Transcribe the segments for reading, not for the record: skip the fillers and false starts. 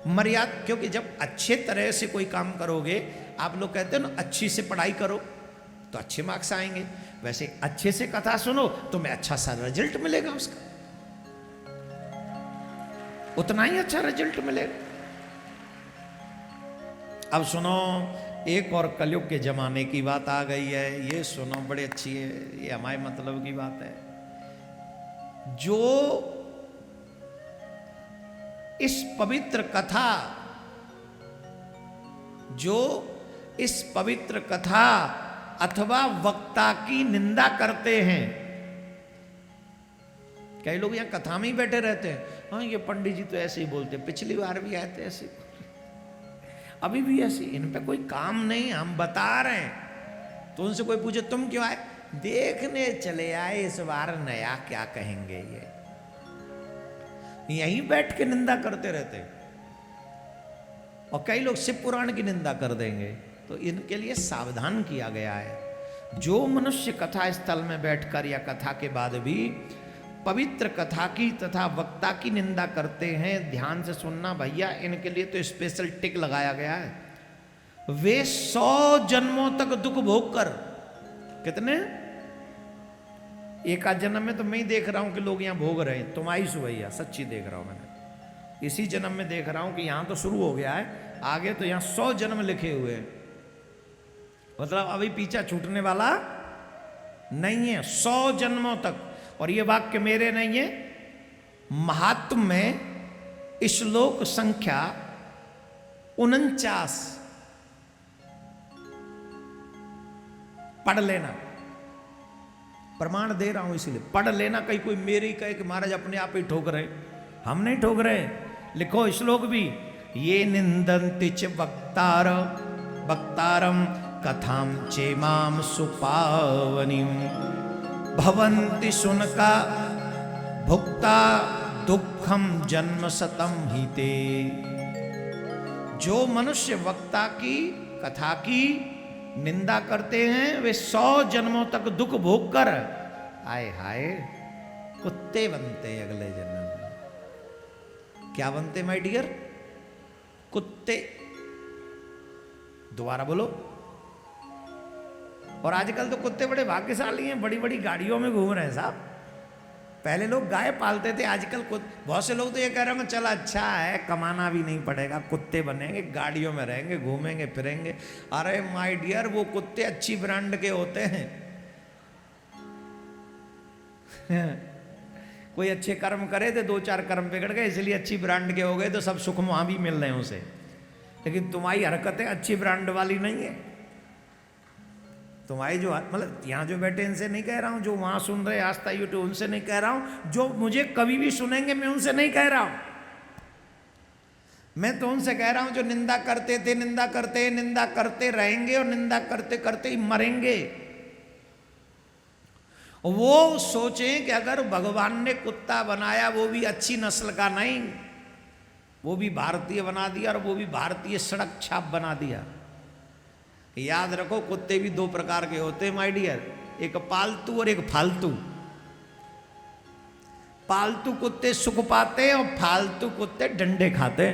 मर्यादा, क्योंकि जब अच्छे तरह से कोई काम करोगे, आप लोग कहते हो ना अच्छी से पढ़ाई करो तो अच्छे मार्क्स आएंगे, वैसे अच्छे से कथा सुनो तो मैं अच्छा सा रिजल्ट मिलेगा, उसका उतना ही अच्छा रिजल्ट मिलेगा। अब सुनो, एक और कलयुग के जमाने की बात आ गई है, ये सुनो, बड़ी अच्छी है, ये हमारे मतलब की बात है। जो इस पवित्र कथा, जो इस पवित्र कथा अथवा वक्ता की निंदा करते हैं, कई लोग यहां कथा में ही बैठे रहते हैं, हाँ ये पंडित जी तो ऐसे ही बोलते, पिछली बार भी आए थे ऐसे, अभी भी ऐसे, इन पे कोई काम नहीं, हम बता रहे हैं। तो उनसे कोई पूछे तुम क्यों आए, देखने चले आए इस बार नया क्या कहेंगे, ये यहीं बैठ के निंदा करते रहते। और कई लोग शिव पुराण की निंदा कर देंगे, तो इनके लिए सावधान किया गया है। जो मनुष्य कथा स्थल में बैठकर या कथा के बाद भी पवित्र कथा की तथा वक्ता की निंदा करते हैं, ध्यान से सुनना भैया, इनके लिए तो स्पेशल टिक लगाया गया है। वे 100 जन्मों तक दुख भोग कर, कितने, एक आध जन्म में तो मैं ही देख रहा हूं कि लोग यहां भोग रहे हैं, तुम्हारी सुभैया सच्ची देख रहा हूं मैंने, इसी जन्म में देख रहा हूं कि यहां तो शुरू हो गया है, आगे तो यहां 100 जन्म लिखे हुए हैं, मतलब अभी पीछा छूटने वाला नहीं है, 100 जन्मों तक। और ये वाक्य मेरे नहीं है, महात्म में श्लोक संख्या 49, पढ़ लेना, प्रमाण दे रहा हूं इसलिए, पढ़ लेना, कहीं कोई मेरे ही कहे कि महाराज अपने आप ही ठोक रहे, हम नहीं ठोक रहे, लिखो श्लोक भी, ये निंदन्ति च वक्तारम कथाम चेमाम सुपावनीम भवन्ति सुनका भुक्ता दुखम जन्म शतम हिते। जो मनुष्य वक्ता की कथा की निंदा करते हैं, वे 100 जन्मों तक दुख भोग कर आए हाय कुत्ते बनते अगले जन्म में। क्या बनते माय डियर, कुत्ते, दोबारा बोलो। और आजकल तो कुत्ते बड़े भाग्यशाली हैं, बड़ी बड़ी गाड़ियों में घूम रहे हैं साहब। पहले लोग गाय पालते थे, आजकल बहुत से लोग तो ये कह रहे हैं चल अच्छा है, कमाना भी नहीं पड़ेगा, कुत्ते बनेंगे, गाड़ियों में रहेंगे, घूमेंगे फिरेंगे। अरे माय डियर, वो कुत्ते अच्छी ब्रांड के होते हैं कोई अच्छे कर्म करे थे, 2-4 कर्म बिगड़ गए, इसलिए अच्छी ब्रांड के हो गए, तो सब सुख वहां भी मिल रहे हैं उसे। लेकिन तुम्हारी हरकतें अच्छी ब्रांड वाली नहीं है। तुम्हारी जो मतलब यहाँ जो बैठे इनसे नहीं कह रहा हूँ, जो वहाँ सुन रहे आस्था यूट्यूब उनसे नहीं कह रहा हूँ, जो मुझे कभी भी सुनेंगे मैं उनसे नहीं कह रहा हूँ। मैं तो उनसे कह रहा हूँ जो निंदा करते थे, निंदा करते रहेंगे और निंदा करते करते ही मरेंगे। वो सोचें कि अगर भगवान ने कुत्ता बनाया, वो भी अच्छी नस्ल का नहीं, वो भी भारतीय बना दिया और वो भी भारतीय सड़क छाप बना दिया। याद रखो, कुत्ते भी 2 प्रकार के होते हैं माय डियर, एक पालतू और एक फालतू। पालतू कुत्ते सुख पाते और फालतू कुत्ते डंडे खाते,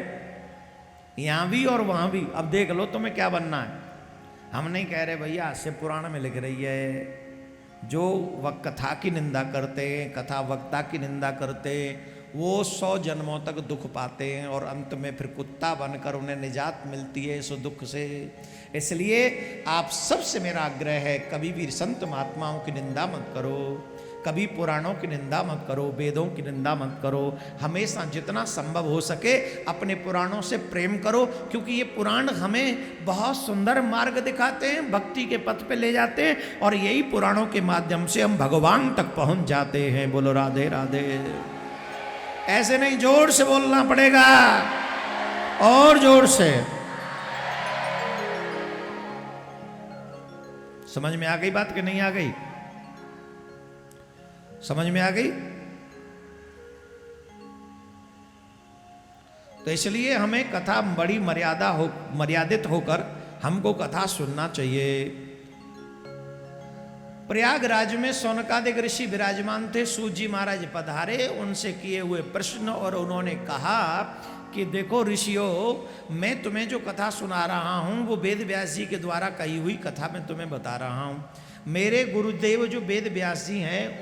यहां भी और वहां भी। अब देख लो तुम्हें क्या बनना है। हम नहीं कह रहे भैया, शिव पुराण में लिख रही है, जो कथा की निंदा करते, कथा वक्ता की निंदा करते, वो 100 जन्मों तक दुख पाते हैं और अंत में फिर कुत्ता बनकर उन्हें निजात मिलती है इस दुख से। इसलिए आप सबसे मेरा आग्रह है, कभी भी संत महात्माओं की निंदा मत करो, कभी पुराणों की निंदा मत करो, वेदों की निंदा मत करो। हमेशा जितना संभव हो सके अपने पुराणों से प्रेम करो, क्योंकि ये पुराण हमें बहुत सुंदर मार्ग दिखाते हैं, भक्ति के पथ पे ले जाते हैं, और यही पुराणों के माध्यम से हम भगवान तक पहुंच जाते हैं। बोलो राधे राधे। ऐसे नहीं, जोर से बोलना पड़ेगा, और जोर से। समझ में आ गई बात कि नहीं आ गई? समझ में आ गई? तो इसलिए हमें कथा बड़ी मर्यादित होकर हमको कथा सुनना चाहिए। प्रयागराज में सोनकादिक ऋषि विराजमान थे, सूत जी महाराज पधारे, उनसे किए हुए प्रश्न, और उन्होंने कहा कि देखो ऋषियों, मैं तुम्हें जो कथा सुना रहा हूँ वो वेद व्यास जी के द्वारा कही हुई कथा मैं तुम्हें बता रहा हूँ। मेरे गुरुदेव जो वेद व्यास जी हैं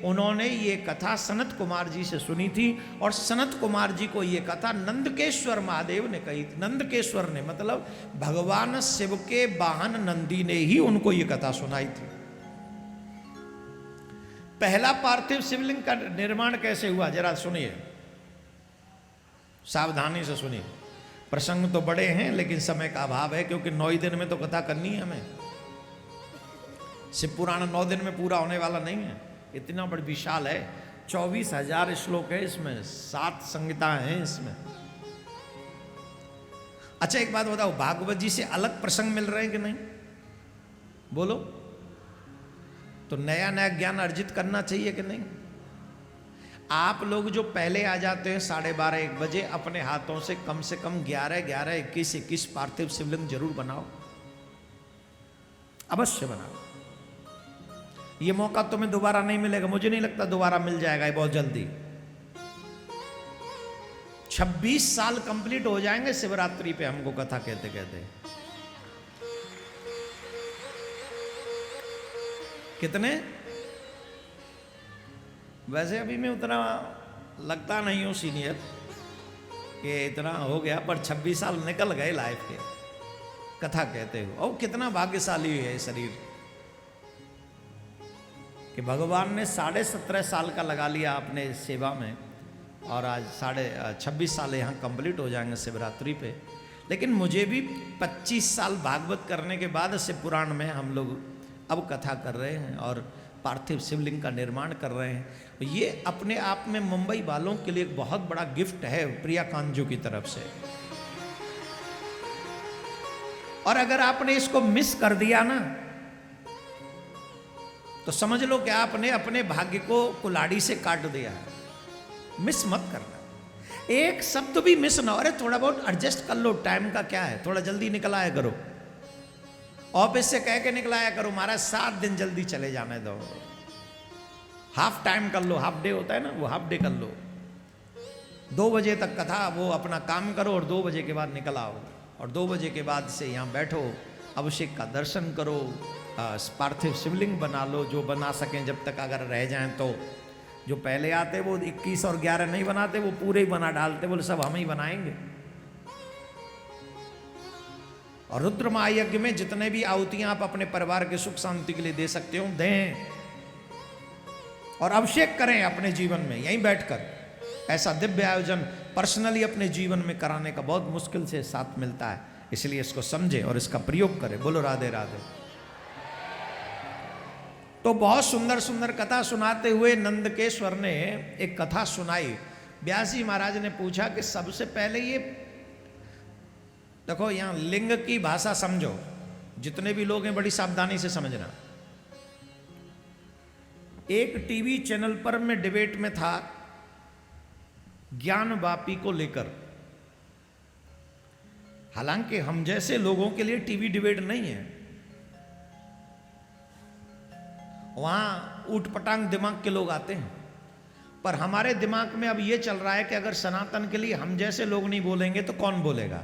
उन्होंने ये कथा सनत कुमार जी से सुनी थी, और सनत कुमार जी को ये कथा नंदकेश्वर महादेव ने कही थी। नंदकेश्वर ने मतलब भगवान शिव के वाहन नंदी ने ही उनको ये कथा सुनाई थी। पहला पार्थिव शिवलिंग का निर्माण कैसे हुआ जरा सुनिए, सावधानी से सुनिए। प्रसंग तो बड़े हैं लेकिन समय का अभाव है, क्योंकि 9 दिन में तो कथा करनी है हमें। शिव पुराण 9 दिन में पूरा होने वाला नहीं है, इतना बड़ा विशाल है। 24,000 श्लोक है इसमें, 7 संहिताएं हैं इसमें। अच्छा एक बात बताओ, भागवत जी से अलग प्रसंग मिल रहे हैं कि नहीं? बोलो। तो नया नया ज्ञान अर्जित करना चाहिए कि नहीं? आप लोग जो पहले आ जाते हैं 12:30-1 बजे, अपने हाथों से कम 11, 21 पार्थिव शिवलिंग जरूर बनाओ, अवश्य बनाओ। ये मौका तुम्हें दोबारा नहीं मिलेगा, मुझे नहीं लगता दोबारा मिल जाएगा ये बहुत जल्दी। 26 साल कंप्लीट हो जाएंगे शिवरात्रि पे हमको कथा कहते कहते। कितने? वैसे अभी मैं उतना लगता नहीं हूं सीनियर कि इतना हो गया, पर 26 साल निकल गए लाइफ के कथा कहते हो। और कितना भाग्यशाली है शरीर कि भगवान ने 17.5 साल का लगा लिया अपने सेवा में, और आज 26 साल यहाँ कंप्लीट हो जाएंगे शिवरात्रि पे। लेकिन मुझे भी 25 साल भागवत करने के बाद शिव पुराण में हम लोग अब कथा कर रहे हैं और पार्थिव शिवलिंग का निर्माण कर रहे हैं। ये अपने आप में मुंबई वालों के लिए एक बहुत बड़ा गिफ्ट है प्रिया कांजू की तरफ से। और अगर आपने इसको मिस कर दिया ना, तो समझ लो कि आपने अपने भाग्य को कुल्हाड़ी से काट दिया है। मिस मत करना, एक शब्द भी मिस ना हो। अरे थोड़ा बहुत एडजस्ट कर लो, टाइम का क्या है, थोड़ा जल्दी निकल आया करो। ऑफिस से कह के निकलाया करो, महाराज 7 दिन जल्दी चले जाने दो। हाफ टाइम कर लो, हाफ डे होता है ना, वो हाफ डे कर लो। 2 बजे तक कथा वो अपना काम करो और 2 बजे के बाद निकल आओ, और 2 बजे के बाद से यहाँ बैठो, अभिषेक का दर्शन करो, पार्थिव शिवलिंग बना लो जो बना सकें, जब तक अगर रह जाएं तो। जो पहले आते वो 21 और 11 नहीं बनाते, वो पूरे ही बना डालते, बोले सब हम ही बनाएंगे। और रुद्र महायज्ञ में जितने भी आहुतियां आप अपने परिवार के सुख शांति के लिए दे सकते हो दें, और अभिषेक करें अपने जीवन में यहीं बैठकर। ऐसा दिव्य आयोजन पर्सनली अपने जीवन में कराने का बहुत मुश्किल से साथ मिलता है, इसलिए इसको समझे और इसका प्रयोग करें। बोलो राधे राधे। तो बहुत सुंदर सुंदर कथा सुनाते हुए नंदकेश्वर ने एक कथा सुनाई। व्यास जी महाराज ने पूछा कि सबसे पहले ये देखो, यहां लिंग की भाषा समझो, जितने भी लोग हैं बड़ी सावधानी से समझना। एक टीवी चैनल पर मैं डिबेट में था ज्ञान वापी को लेकर। हालांकि हम जैसे लोगों के लिए टीवी डिबेट नहीं है, वहां ऊटपटांग दिमाग के लोग आते हैं। पर हमारे दिमाग में अब यह चल रहा है कि अगर सनातन के लिए हम जैसे लोग नहीं बोलेंगे तो कौन बोलेगा।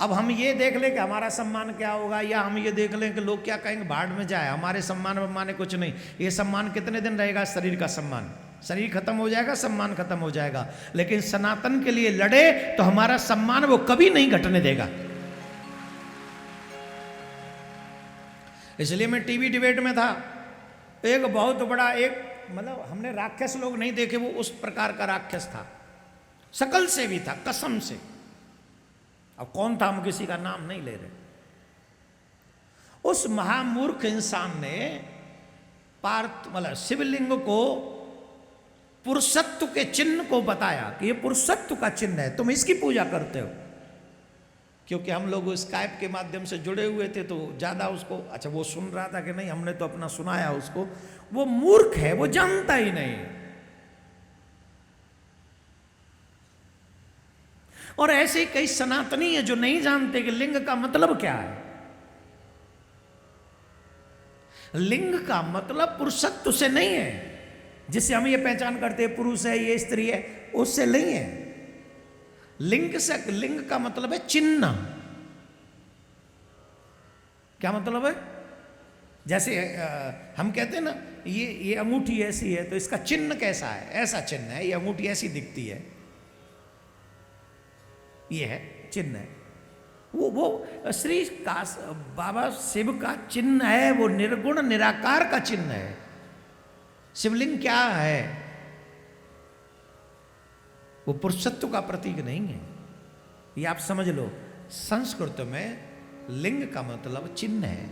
अब हम ये देख लें कि हमारा सम्मान क्या होगा, या हम ये देख लें कि लोग क्या कहेंगे, भाड़ में जाए, हमारे सम्मान वम्मान कुछ नहीं। ये सम्मान कितने दिन रहेगा? शरीर का सम्मान, शरीर खत्म हो जाएगा, सम्मान खत्म हो जाएगा। लेकिन सनातन के लिए लड़े तो हमारा सम्मान वो कभी नहीं घटने देगा। इसलिए मैं टीवी डिबेट में था, एक बहुत बड़ा, एक मतलब हमने राक्षस लोग नहीं देखे, वो उस प्रकार का राक्षस था, शकल से भी था, कसम से। अब कौन था हम किसी का नाम नहीं ले रहे। उस महामूर्ख इंसान ने मतलब शिवलिंग को पुरुषत्व के चिन्ह को बताया कि ये पुरुषत्व का चिन्ह है, तुम इसकी पूजा करते हो। क्योंकि हम लोग स्काइप के माध्यम से जुड़े हुए थे तो ज्यादा उसको, अच्छा वो सुन रहा था कि नहीं, हमने तो अपना सुनाया उसको। वो मूर्ख है, वो जानता ही नहीं। और ऐसे ही कई सनातनी है जो नहीं जानते कि लिंग का मतलब क्या है। लिंग का मतलब पुरुषत्व से नहीं है, जिससे हम ये पहचान करते हैं पुरुष है, ये स्त्री है, उससे नहीं है। लिंग से, लिंग का मतलब है चिन्ह। क्या मतलब है? जैसे हम कहते हैं ना, ये अंगूठी ऐसी है तो इसका चिन्ह कैसा है, ऐसा चिन्ह है, ये अंगूठी ऐसी दिखती है, ये है चिन्ह है। वो श्री काश बाबा शिव का चिन्ह है, वो निर्गुण निराकार का चिन्ह है। शिवलिंग क्या है? वो पुरुषत्व का प्रतीक नहीं है, ये आप समझ लो। संस्कृत में लिंग का मतलब चिन्ह है,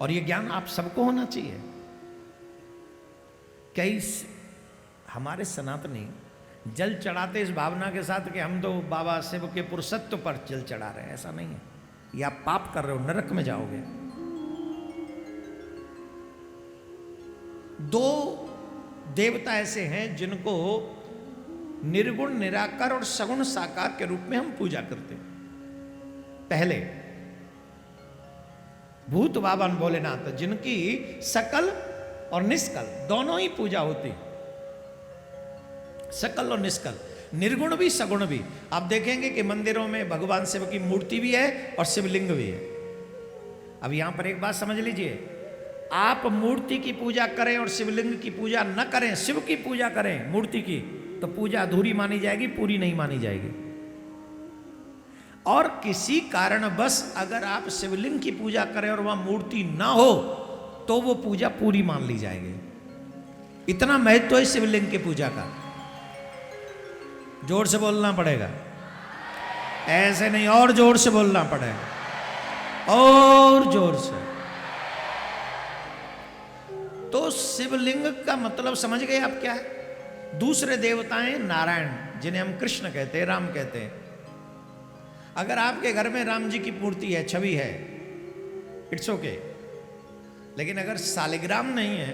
और ये ज्ञान आप सबको होना चाहिए। कई हमारे सनातनी जल चढ़ाते इस भावना के साथ कि हम तो बाबा शिव के पुरुषत्व पर जल चढ़ा रहे हैं, ऐसा नहीं है। ये आप पाप कर रहे हो, नरक में जाओगे। दो देवता ऐसे हैं जिनको निर्गुण निराकार और सगुण साकार के रूप में हम पूजा करते हैं। पहले भूत बाबा भोलेनाथ, जिनकी सकल और निष्कल दोनों ही पूजा होती, सकल और निष्कल, निर्गुण भी सगुण भी। आप देखेंगे कि मंदिरों में भगवान शिव की मूर्ति भी है और शिवलिंग भी है। अब यहां पर एक बात समझ लीजिए, आप मूर्ति की पूजा करें और शिवलिंग की पूजा न करें, शिव की पूजा करें मूर्ति की, तो पूजा अधूरी मानी जाएगी, पूरी नहीं मानी जाएगी। और किसी कारण बस अगर आप शिवलिंग की पूजा करें और वह मूर्ति ना हो तो वो पूजा पूरी मान ली जाएगी। इतना महत्व है शिवलिंग की पूजा का। जोर से बोलना पड़ेगा, ऐसे नहीं, और जोर से बोलना पड़ेगा, और जोर से। तो शिवलिंग का मतलब समझ गए आप क्या है? दूसरे देवताएं नारायण, जिन्हें हम कृष्ण कहते हैं, राम कहते हैं। अगर आपके घर में राम जी की मूर्ति है, छवि है, इट्स ओके, लेकिन अगर सालिग्राम नहीं है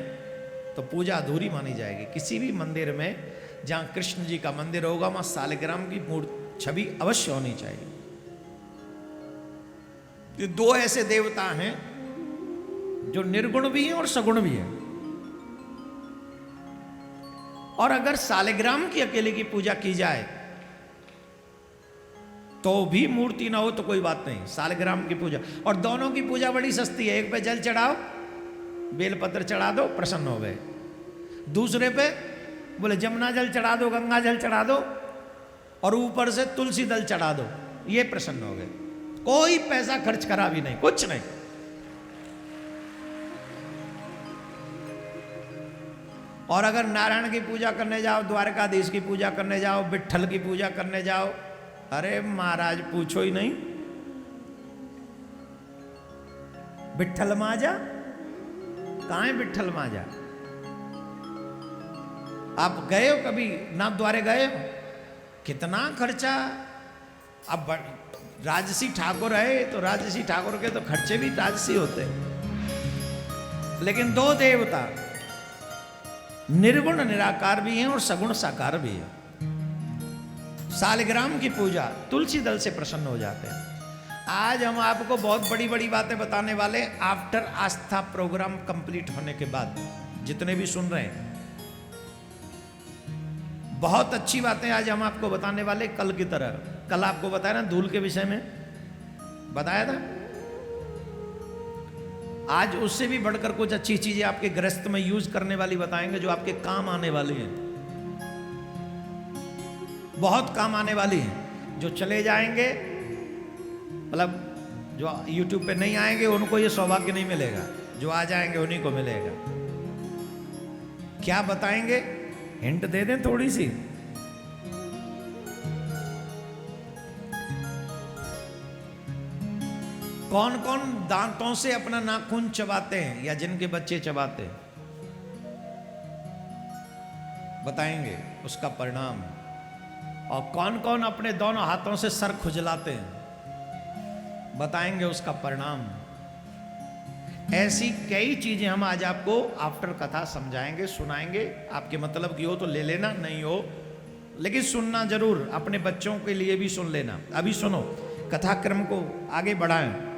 तो पूजा अधूरी मानी जाएगी। किसी भी मंदिर में जहां कृष्ण जी का मंदिर होगा वहां सालिग्राम की मूर्ति छवि अवश्य होनी चाहिए। ये दो ऐसे देवता हैं जो निर्गुण भी हैं और सगुण भी हैं। और अगर सालिग्राम की अकेले की पूजा की जाए तो भी मूर्ति ना हो तो कोई बात नहीं, सालिग्राम की पूजा। और दोनों की पूजा बड़ी सस्ती है। एक पे जल चढ़ाओ, बेलपत्र चढ़ा दो, प्रसन्न हो गए। दूसरे पे बोले जमुना जल चढ़ा दो, गंगा जल चढ़ा दो, और ऊपर से तुलसी दल चढ़ा दो, ये प्रसन्न हो गए। कोई पैसा खर्च करा भी नहीं, कुछ नहीं। और अगर नारायण की पूजा करने जाओ, द्वारकाधीश की पूजा करने जाओ, विट्ठल की पूजा करने जाओ, अरे महाराज पूछो ही नहीं। विट्ठल माजा, कहां है विट्ठल माजा? आप गए हो कभी नाथ द्वारे गए हो? कितना खर्चा। अब राजसी ठाकुर है तो राजसी ठाकुर के तो खर्चे भी राजसी होते हैं। लेकिन दो देवता निर्गुण निराकार भी हैं और सगुण साकार भी है। सालिग्राम की पूजा तुलसी दल से प्रसन्न हो जाते हैं। आज हम आपको बहुत बड़ी बड़ी बातें बताने वाले आफ्टर आस्था प्रोग्राम कंप्लीट होने के बाद। जितने भी सुन रहे हैं, बहुत अच्छी बातें आज हम आपको बताने वाले, कल की तरह। कल आपको बताया ना धूल के विषय में बताया था, आज उससे भी बढ़कर कुछ अच्छी चीजें आपके गृहस्थ में यूज करने वाली बताएंगे, जो आपके काम आने वाली हैं, बहुत काम आने वाली हैं। जो चले जाएंगे, मतलब जो YouTube पे नहीं आएंगे उनको ये सौभाग्य नहीं मिलेगा, जो आ जाएंगे उन्हीं को मिलेगा। क्या बताएंगे, हिंट दे दें थोड़ी सी? कौन कौन दांतों से अपना नाखून चबाते हैं या जिनके बच्चे चबाते हैं, बताएंगे उसका परिणाम। और कौन कौन अपने दोनों हाथों से सर खुजलाते हैं, बताएंगे उसका परिणाम। ऐसी कई चीजें हम आज आपको आफ्टर कथा समझाएंगे, सुनाएंगे। आपके मतलब की हो तो ले लेना, नहीं हो लेकिन सुनना जरूर। अपने बच्चों के लिए भी सुन लेना। अभी सुनो, कथाक्रम को आगे बढ़ाएं।